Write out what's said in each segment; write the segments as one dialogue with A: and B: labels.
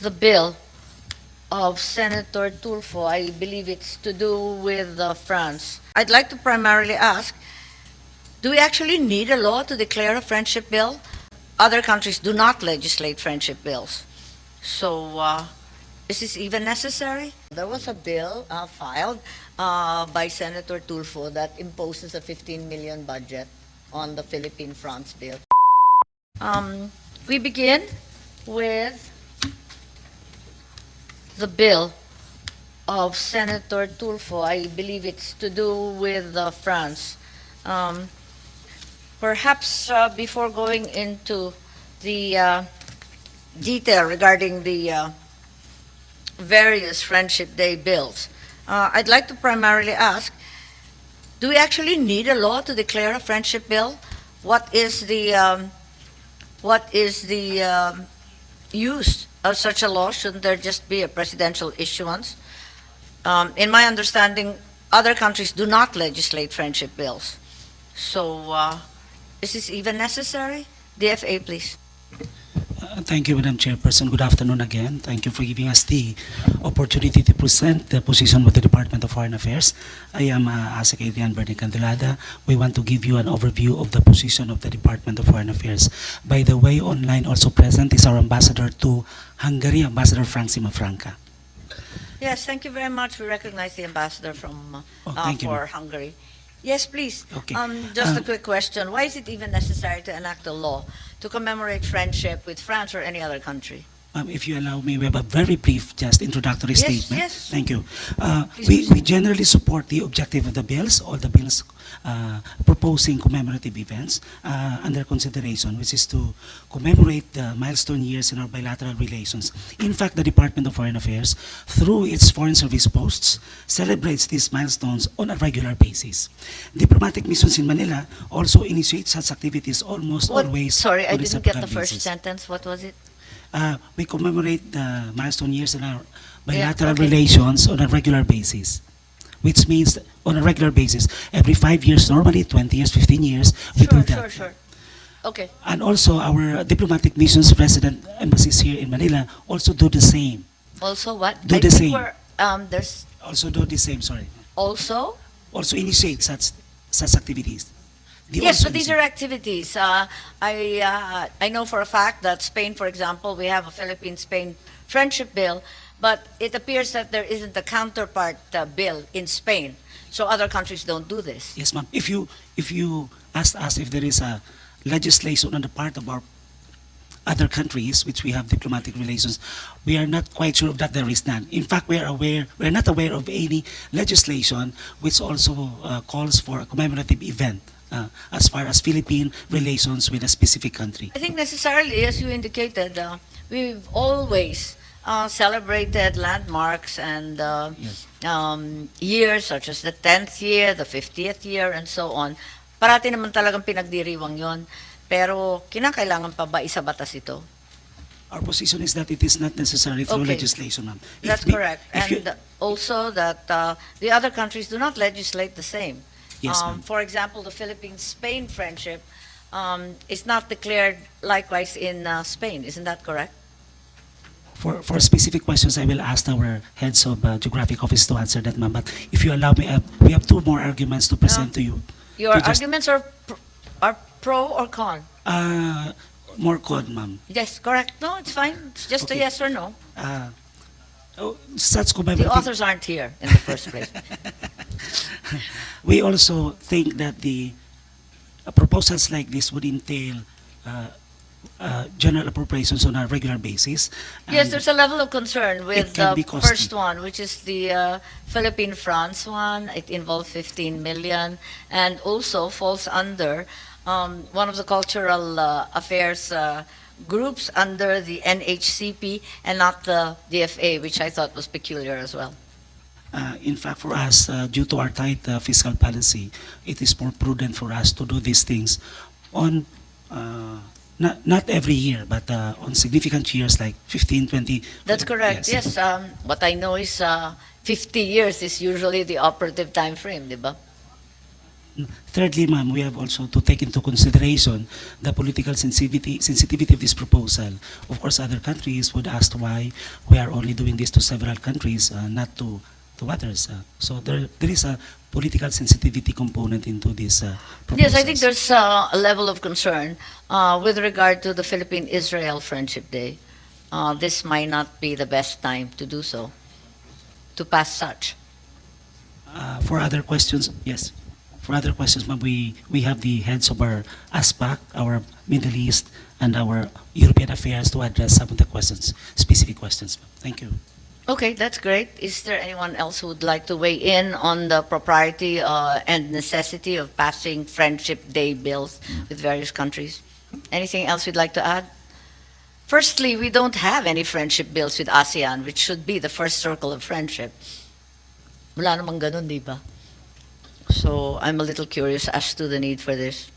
A: the bill of Senator Tulfo. I believe it's to do with France. I'd like to primarily ask, do we actually need a law to declare a friendship bill? Other countries do not legislate friendship bills. So, is this even necessary? There was a bill filed by Senator Tulfo that imposes a 15 million budget on the Philippine-France bill. We begin with the bill of Senator Tulfo. I believe it's to do with France. Perhaps before going into the detail regarding the various Friendship Day bills, I'd like to primarily ask, do we actually need a law to declare a friendship bill? What is the use of such a law? Shouldn't there just be a presidential issuance? In my understanding, other countries do not legislate friendship bills. So, is this even necessary? DFA, please.
B: Thank you, Madam Chairperson. Good afternoon again. Thank you for giving us the opportunity to present the position of the Department of Foreign Affairs. I am ASEC Adrian Bernie Candelada. We want to give you an overview of the position of the Department of Foreign Affairs. By the way, online also present is our ambassador to Hungary, Ambassador Sen.Imee Franca.
A: Yes, thank you very much. We recognize the ambassador from
B: thank you,
A: for
B: ma'am.
A: Hungary. Yes, please.
B: Okay.
A: Just a quick question. Why is it even necessary to enact a law to commemorate friendship with France or any other country?
B: If you allow me, we have a very brief, just introductory
A: Yes,
B: statement.
A: yes.
B: Thank you.
A: Please
B: We generally support the objective of the bills, all the bills proposing commemorative events under consideration, which is to commemorate the milestone years in our bilateral relations. In fact, the Department of Foreign Affairs, through its Foreign Service posts, celebrates these milestones on a regular basis. Diplomatic missions in Manila also initiate such activities almost always
A: Sorry, I
B: on a
A: didn't get the
B: subsequent
A: first
B: basis.
A: sentence. What was it?
B: We commemorate the milestone years in our bilateral
A: okay.
B: relations on a regular basis, which means on a regular basis, every 5 years normally, 20 years, 15 years, we do that.
A: Sure. Okay.
B: And also our diplomatic missions, resident embassies here in Manila also do the same.
A: Also, what?
B: Do
A: I
B: the
A: think
B: same.
A: there's
B: Also do the same, sorry.
A: also.
B: Also initiate such activities. They
A: Yes,
B: also
A: but these are
B: initiate.
A: activities. I know for a fact that Spain, for example, we have a Philippine-Spain friendship bill, but it appears that there isn't a counterpart bill in Spain. So other countries don't do this.
B: Yes, ma'am. If you asked us if there is a legislation on the part of our other countries which we have diplomatic relations, we are not quite sure that there is none. In fact, we are not aware of any legislation which also calls for a commemorative event as far as Philippine relations with a specific country.
A: I think necessarily, as you indicated, we've always celebrated landmarks and
B: Yes.
A: years such as the 10th year, the 50th year, and so on. Parati naman talagang pinagdiriwang yon. Pero kinakailangan pa ba isa batas ito?
B: Our position is that it is not necessary through
A: Okay.
B: legislation, ma'am.
A: That's correct. And also that the other countries do not legislate the same.
B: Yes, ma'am.
A: For example, the Philippines-Spain friendship is not declared likewise in Spain. Isn't that correct?
B: For specific questions, I will ask our heads of geographic office to answer that, ma'am. But if you allow me, we have two more arguments to present to you.
A: Your
B: To just-
A: arguments are pro or con?
B: More code, ma'am.
A: Yes, correct. No, it's fine. It's just a
B: Okay.
A: yes or no.
B: Such
A: The
B: commemorative.
A: authors aren't here in the first place.
B: We also think that the proposals like this would entail general appropriations on a regular basis.
A: Yes,
B: And
A: there's a level of concern with
B: It can
A: the
B: be costly.
A: first one, which is the Philippine-France one. It involved 15 million and also falls under one of the cultural affairs groups under the NHCP and not the DFA, which I thought was peculiar as well.
B: In fact, for us, due to our tight fiscal policy, it is more prudent for us to do these things on not every year, but on significant years like 15, 20.
A: That's correct. Yes, what I know is 50 years is usually the operative time frame, di ba?
B: Thirdly, ma'am, we have also to take into consideration the political sensitivity of this proposal. Of course, other countries would ask why we are only doing this to several countries, not to others. So there is a political sensitivity component into this proposal.
A: Yes, I think there's a level of concern with regard to the Philippine-Israel Friendship Day. This might not be the best time to do so, to pass such.
B: For other questions, yes. For other questions, ma'am, we have the heads of our ASPAC, our Middle East, and our European affairs to address some of the questions, specific questions. Ma'am. Thank you.
A: Okay, that's great. Is there anyone else who would like to weigh in on the propriety and necessity of passing Friendship Day bills with various countries? Anything else you'd like to add? Firstly, we don't have any friendship bills with ASEAN, which should be the first circle of friendship. Wala namang ganun, di ba? So I'm a little curious as to the need for this.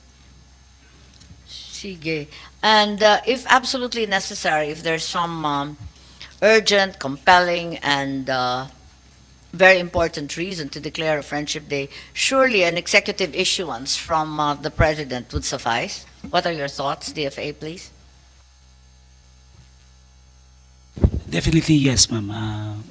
A: Sige. And if absolutely necessary, if there's some urgent, compelling, and very important reason to declare a Friendship Day, surely an executive issuance from the President would suffice. What are your thoughts, DFA, please?
B: Definitely yes, ma'am.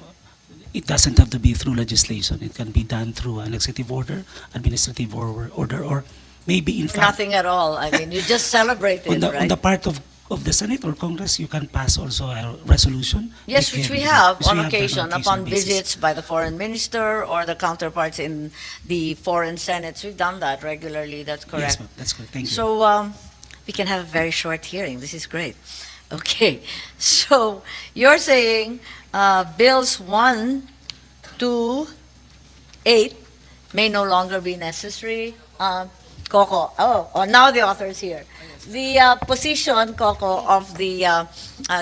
B: It doesn't have to be through legislation. It can be done through an executive order, administrative order, or maybe in fact
A: Nothing at all. I mean, you just celebrate it,
B: on
A: right?
B: the part of the Senate or Congress, you can pass also a resolution.
A: Yes, which we have
B: which
A: on
B: we have done
A: occasion upon
B: basis.
A: visits by the foreign minister or the counterparts in the foreign senates. We've done that regularly. That's
B: Yes,
A: correct.
B: ma'am. That's correct. Thank you.
A: So we can have a very short hearing. This is great. Okay, so you're saying bills 1 to 8 may no longer be necessary. Coco, now the author is here. The position, Coco, of the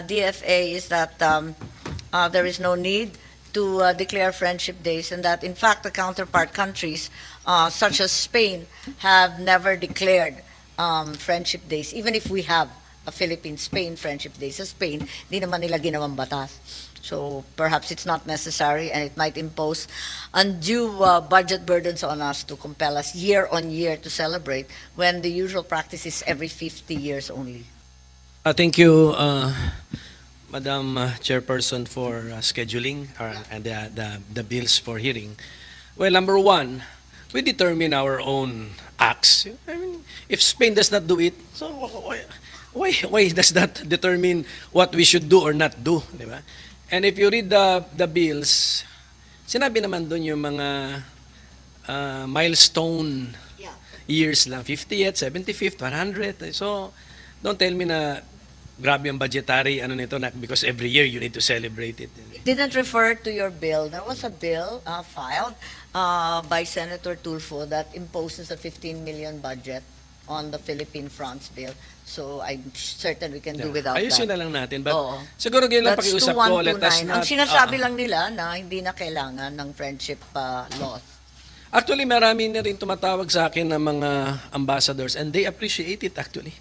A: DFA is that there is no need to declare friendship days, and that in fact the counterpart countries, such as Spain, have never declared friendship days, even if we have a Philippine-Spain friendship day. Sa Spain, di naman nila ginawang batas. So perhaps it's not necessary, and it might impose undue budget burdens on us to compel us year on year to celebrate when the usual practice is every 50 years only.
C: Thank you, Madam Chairperson, for scheduling and the bills for hearing. Well, number one, we determine our own acts. I mean, if Spain does not do it, so why does that determine what we should do or not do, di ba? And if you read the bills, sinabi naman doon yung mga milestone
A: Yeah.
C: years lang, 50th, 75th, 100th. So, don't tell me na grabe ang budgetary ano nito na because every year you need to celebrate it.
A: It didn't refer to your bill. There was a bill filed by Senator Tulfo that imposes a 15 million budget on the Philippine France bill. So I'm certain we can do without
C: Ayusin
A: that.
C: na lang natin. But
A: Oo.
C: siguro ganyan lang
A: That's
C: pakiusap ko. Let us
A: 2129.
C: not,
A: Ang sinasabi lang nila na hindi na kailangan ng friendship laws.
C: Actually, marami na rin tumatawag sa akin ng mga ambassadors and they appreciate it actually.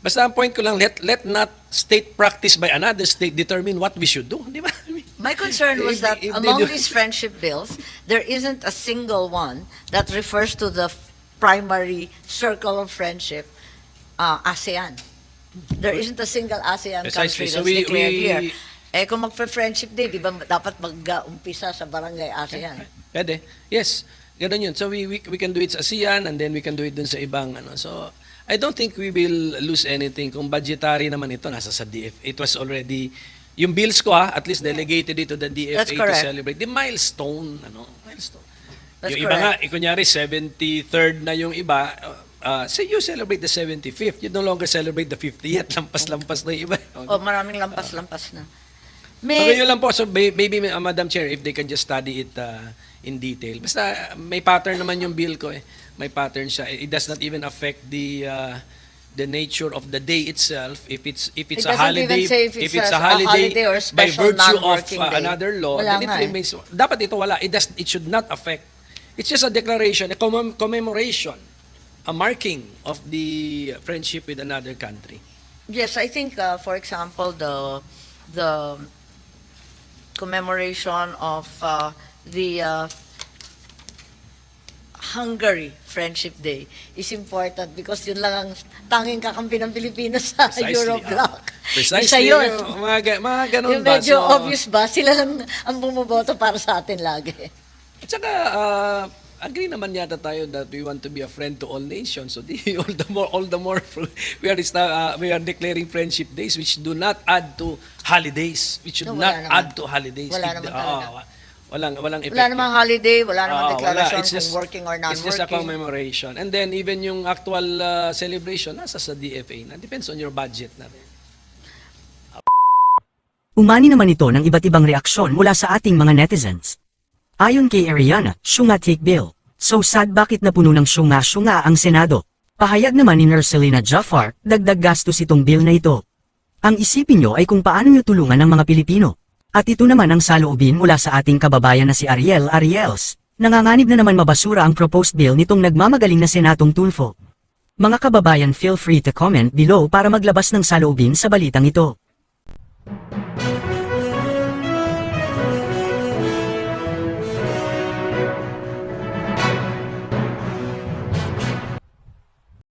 C: Basta ang point ko lang, let not state practice by another state determine what we should do. Di ba?
A: My concern was that
C: If they
A: among
C: do-
A: these friendship bills, there isn't a single one that refers to the primary circle of friendship, ASEAN. There isn't a single ASEAN country
C: Precisely. So
A: that's declared
C: we-
A: here. Eh kung mag-friendship day, di ba dapat mag-umpisa sa barangay ASEAN?
C: Pwede. Yes. Ganun yun. So we can do it sa ASEAN and then we can do it dun sa ibang ano. So I don't think we will lose anything. Kung budgetary naman ito, nasa sa DF. It was already, yung bills ko at least delegated it to the DFA
A: That's
C: to
A: correct.
C: celebrate. The milestone, milestone.
A: That's
C: Yung iba nga,
A: correct.
C: kunyari 73rd na yung iba, say you celebrate the 75th, you no longer celebrate the 50th, lampas-lampas na yung iba.
A: O maraming lampas-lampas na.
C: So
A: May,
C: ganyan lang po, so maybe Madam Chair, if they can just study it in detail. Basta may pattern naman yung bill ko may pattern siya. It does not even affect the nature of the day itself. If it's
A: It
C: a
A: doesn't
C: holiday,
A: even say if it's
C: it's
A: a
C: a holiday,
A: holiday or
C: by
A: special
C: virtue of
A: non-working day.
C: another law,
A: Wala
C: then it
A: nga eh.
C: remains. Dapat ito wala. It should not affect. It's just a declaration, a commemoration, a marking of the friendship with another country.
A: yes, I think, for example, the commemoration of the Hungary Friendship Day is important because yun lang ang tanging kakampi ng Pilipinas sa
C: Precisely,
A: Eurobloc. Isa
C: Precisely,
A: yun.
C: mga ganun
A: Yung
C: ba?
A: medyo
C: So,
A: obvious ba? Sila lang ang bumoboto para sa atin lagi.
C: At saka, agree naman yata tayo that we want to be a friend to all nations. So all the more we are declaring friendship days which do not add to holidays. Which should
A: No,
C: not
A: wala naman.
C: add to holidays.
A: Wala naman talaga.
C: Walang effect.
A: Wala namang holiday, wala namang
C: Wala.
A: deklarasyon
C: It's just-
A: kung working or
C: It's just a
A: non-working.
C: commemoration. And then even yung actual celebration, nasa sa DFA na. Depends on your budget na rin.
D: Umani naman ito ng iba't ibang reaksyon mula sa ating mga netizens. Ayon kay Ariana, syunga take bill. So sad bakit napuno ng syunga-syunga ang Senado. Pahayag naman ni Nercelina Jaffar, dagdag gastos itong bill na ito. Ang isipin nyo ay kung paano nyo tulungan ang mga Pilipino. At ito naman ang saloobin mula sa ating kababayan na si Ariel Ariels. Nanganganib na naman mabasura ang proposed bill nitong nagmamagaling na Senatong Tulfo. Mga kababayan, feel free to comment below para maglabas ng saloobin sa balitang ito.